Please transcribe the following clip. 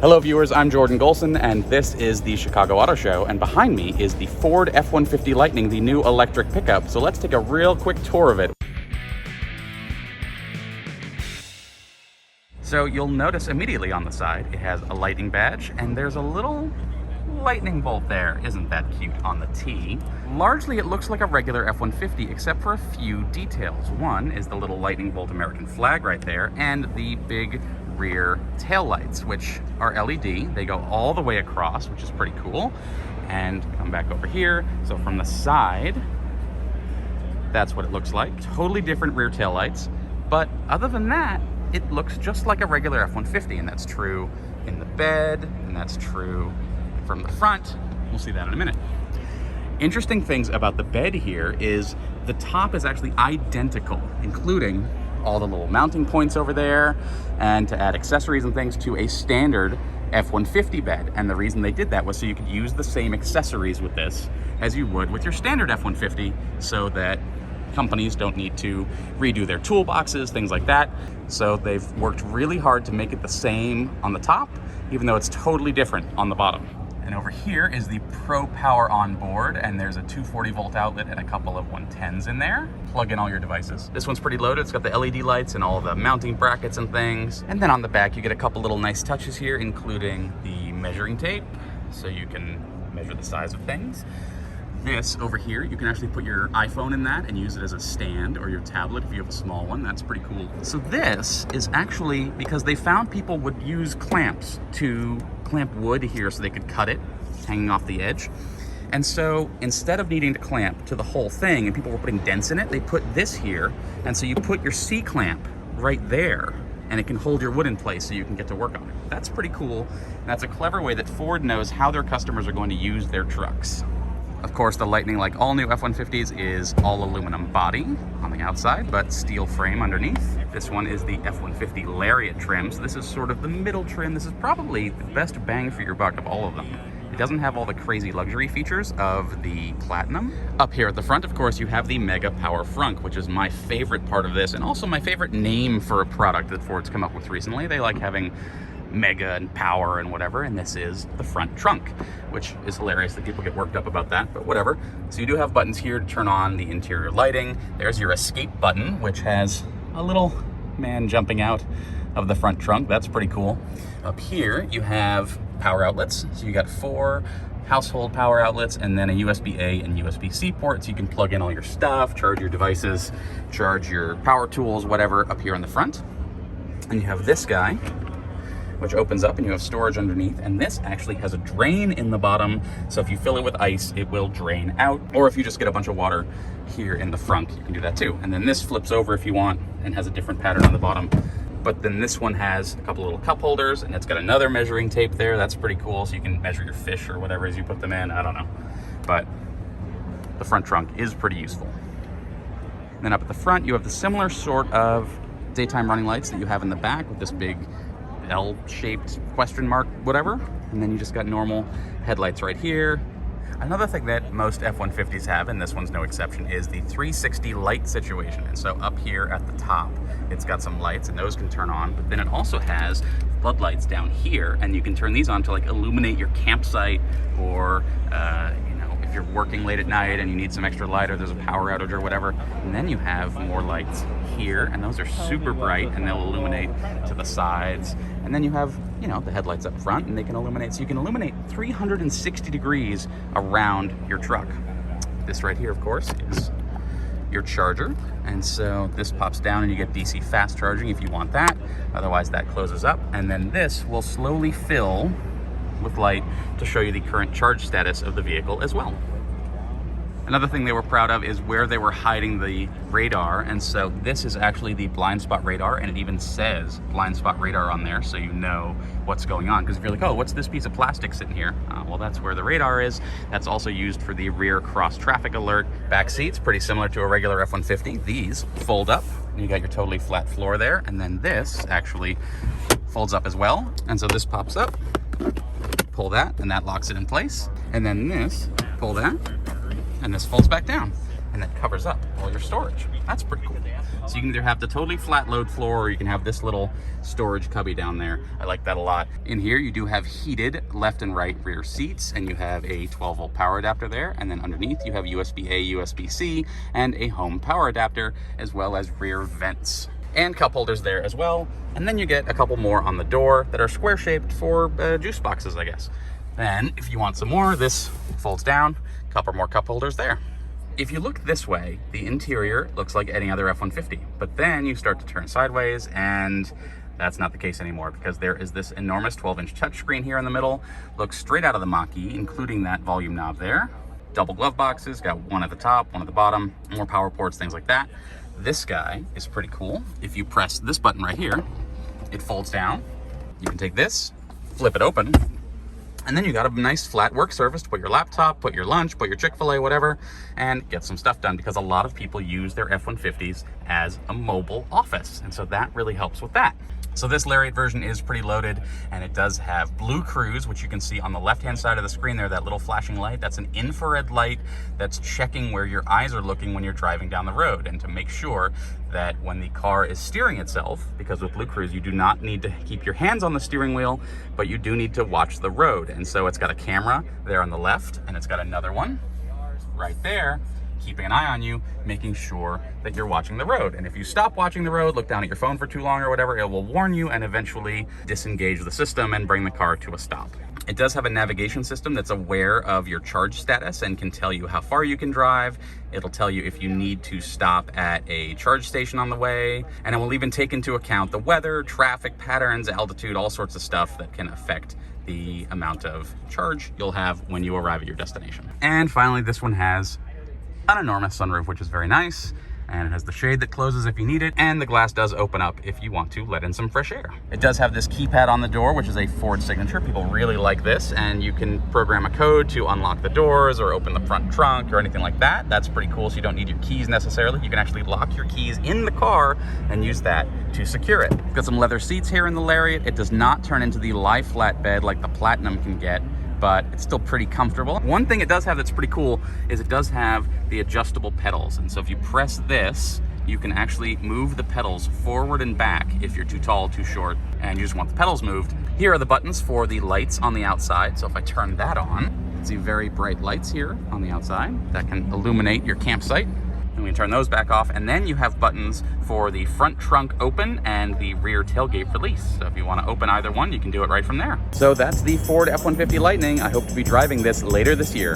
Hello viewers, I'm Jordan Golson and this is the Chicago Auto Show, and behind me is the Ford F-150 Lightning, the new electric pickup. So let's take a real quick tour of it. So you'll notice immediately on the side it has a lightning badge and there's a little lightning bolt there. Isn't that cute on the T? Largely it looks like a regular F-150 except for a few details. One is the little lightning bolt American flag right there and the big rear taillights, which are LED. They go all the way across, which is pretty cool. And come back over here. So from the side, that's what it looks like. Totally different rear taillights. But other than that, it looks just like a regular F-150, and that's true in the bed, and that's true from the front. We'll see that in a minute. Interesting things about the bed here is the top is actually identical, including all the little mounting points over there, and to add accessories and things to a standard F-150 bed. And the reason they did that was so you could use the same accessories with this as you would with your standard F-150, so that companies don't need to redo their toolboxes, things like that. So they've worked really hard to make it the same on the top, even though it's totally different on the bottom. And over here is the Pro Power on board, and there's a 240 volt outlet and a couple of 110s in there. Plug in all your devices. This one's pretty loaded. It's got the LED lights and all the mounting brackets and things. And then on the back, you get a couple little nice touches here, including the measuring tape, so you can measure the size of things. This over here, you can actually put your iPhone in that and use it as a stand, or your tablet if you have a small one. That's pretty cool. So this is actually because they found people would use clamps to clamp wood here so they could cut it hanging off the edge. And so instead of needing to clamp to the whole thing and people were putting dents in it, they put this here. And so you put your C-clamp right there and it can hold your wood in place so you can get to work on it. That's pretty cool. And that's a clever way that Ford knows how their customers are going to use their trucks. Of course, the Lightning, like all new F-150s, is all aluminum body on the outside, but steel frame underneath. This one is the F-150 Lariat trim, so this is sort of the middle trim. This is probably the best bang for your buck of all of them. It doesn't have all the crazy luxury features of the Platinum. Up here at the front, of course, you have the Mega Power Frunk, which is my favorite part of this, and also my favorite name for a product that Ford's come up with recently. They like having mega and power and whatever, and this is the front trunk, which is hilarious that people get worked up about that, but whatever. So you do have buttons here to turn on the interior lighting. There's your escape button, which has a little man jumping out of the front trunk. That's pretty cool. Up here you have power outlets. So you got 4 household power outlets and then a USB-A and USB-C port, so you can plug in all your stuff, charge your devices, charge your power tools, whatever, up here on the front. And you have this guy, which opens up and you have storage underneath, and this actually has a drain in the bottom, so if you fill it with ice it will drain out, or if you just get a bunch of water here in the front you can do that too. And then this flips over if you want and has a different pattern on the bottom, but then this one has a couple little cup holders and it's got another measuring tape there. That's pretty cool, so you can measure your fish or whatever as you put them in. I don't know, but the front trunk is pretty useful. And then up at the front you have the similar sort of daytime running lights that you have in the back with this big L-shaped question mark, whatever. And then you just got normal headlights right here. Another thing that most F-150s have, and this one's no exception, is the 360 light situation. And so up here at the top, it's got some lights and those can turn on, but then it also has floodlights down here, and you can turn these on to like illuminate your campsite, or if you're working late at night and you need some extra light, or there's a power outage or whatever. And then you have more lights here, and those are super bright and they'll illuminate to the sides. And then you have, the headlights up front and they can illuminate, so you can illuminate 360 degrees around your truck. This right here, of course, is your charger. And so this pops down and you get DC fast charging if you want that. Otherwise that closes up. And then this will slowly fill with light to show you the current charge status of the vehicle as well. Another thing they were proud of is where they were hiding the radar, and so this is actually the blind spot radar, and it even says blind spot radar on there, so you know what's going on. Because if you're like, oh, what's this piece of plastic sitting here? Well, that's where the radar is. That's also used for the rear cross traffic alert. Back seats, pretty similar to a regular F-150. These fold up, and you got your totally flat floor there, and then this actually folds up as well. And so this pops up, pull that, and that locks it in place. And then this, pull that, and this folds back down, and that covers up all your storage. That's pretty cool. So you can either have the totally flat load floor, or you can have this little storage cubby down there. I like that a lot. In here, you do have heated left and right rear seats, and you have a 12-volt power adapter there. And then underneath, you have USB-A, USB-C, and a home power adapter, as well as rear vents. And cup holders there as well. And then you get a couple more on the door that are square shaped for juice boxes, I guess. Then if you want some more, this folds down, a couple more cup holders there. If you look this way, the interior looks like any other F-150, but then you start to turn sideways and that's not the case anymore, because there is this enormous 12-inch touchscreen here in the middle, looks straight out of the Mach-E, including that volume knob there. Double glove boxes, got one at the top, one at the bottom, more power ports, things like that. This guy is pretty cool. If you press this button right here, it folds down. You can take this, flip it open, and then you got a nice flat work surface to put your laptop, put your lunch, put your Chick-fil-A, whatever, and get some stuff done, because a lot of people use their F-150s as a mobile office. And so that really helps with that. So this Lariat version is pretty loaded, and it does have Blue Cruise, which you can see on the left-hand side of the screen there, that little flashing light. That's an infrared light that's checking where your eyes are looking when you're driving down the road, and to make sure that when the car is steering itself, because with Blue Cruise, you do not need to keep your hands on the steering wheel, but you do need to watch the road. And so it's got a camera there on the left, and it's got another one right there, keeping an eye on you, making sure that you're watching the road. And if you stop watching the road, look down at your phone for too long or whatever, it will warn you and eventually disengage the system and bring the car to a stop. It does have a navigation system that's aware of your charge status and can tell you how far you can drive. It'll tell you if you need to stop at a charge station on the way, and it will even take into account the weather, traffic patterns, altitude, all sorts of stuff that can affect the amount of charge you'll have when you arrive at your destination. And finally, this one has an enormous sunroof, which is very nice, and it has the shade that closes if you need it, and the glass does open up if you want to let in some fresh air. It does have this keypad on the door, which is a Ford signature. People really like this, and you can program a code to unlock the doors or open the front trunk or anything like that. That's pretty cool, so you don't need your keys necessarily. You can actually lock your keys in the car and use that to secure it. It's got some leather seats here in the Lariat. It does not turn into the lie flat bed like the Platinum can get, but it's still pretty comfortable. One thing it does have that's pretty cool is it does have the adjustable pedals. And so if you press this, you can actually move the pedals forward and back if you're too tall, too short, and you just want the pedals moved. Here are the buttons for the lights on the outside. So if I turn that on, you can see very bright lights here on the outside that can illuminate your campsite. And we can turn those back off, and then you have buttons for the front trunk open and the rear tailgate release. So if you want to open either one, you can do it right from there. So that's the Ford F-150 Lightning. I hope to be driving this later this year.